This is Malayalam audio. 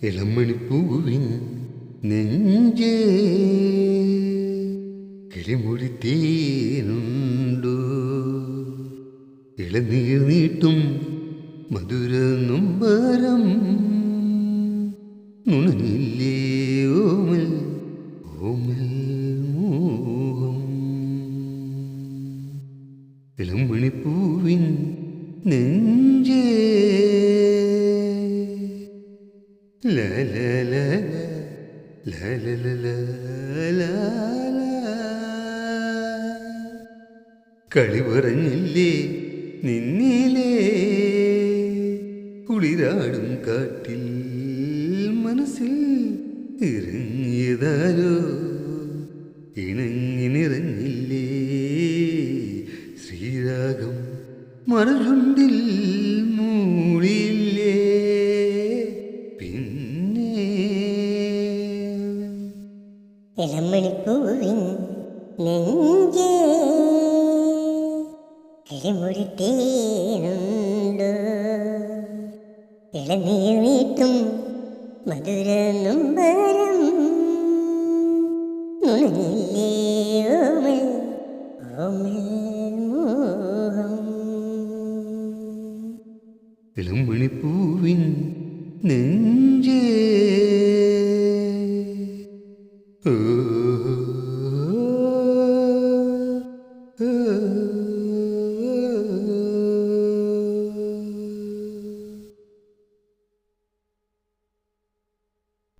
ഇളമണിപ്പൂവിൻ നെഞ്ചേ കിളിമുടിത്തേനുണ്ടോ? ഇളനീർ നീട്ടും മധുര നൊമ്പരം നുണഞ്ഞില്ലേ ഓമൽ ഓമൽ മോഹം. ഇളമണിപ്പൂവിൻ നെഞ്ചേ കളി പറഞ്ഞില്ലേ നിന്നിലേ കുളിരാടും കാട്ടിൽ മനസ്സിൽ ഇറങ്ങിയതാരോ ഇണങ്ങി നിറഞ്ഞില്ലേ ശ്രീരാഗം മറുചുണ്ടിൽ മൂളിയില്ലേ പിന്നെ ഇളമണിപ്പൂവിൻ നെഞ്ചേ കിളിമുടിത്തേനുണ്ടോ? ഇളനീർ നീട്ടും മധുര നൊമ്പരം നുണഞ്ഞില്ലേ ഓമൽ ഓമൽ മോഹം. ഇളമണിപ്പൂവിൻ നെഞ്ചേ ഓ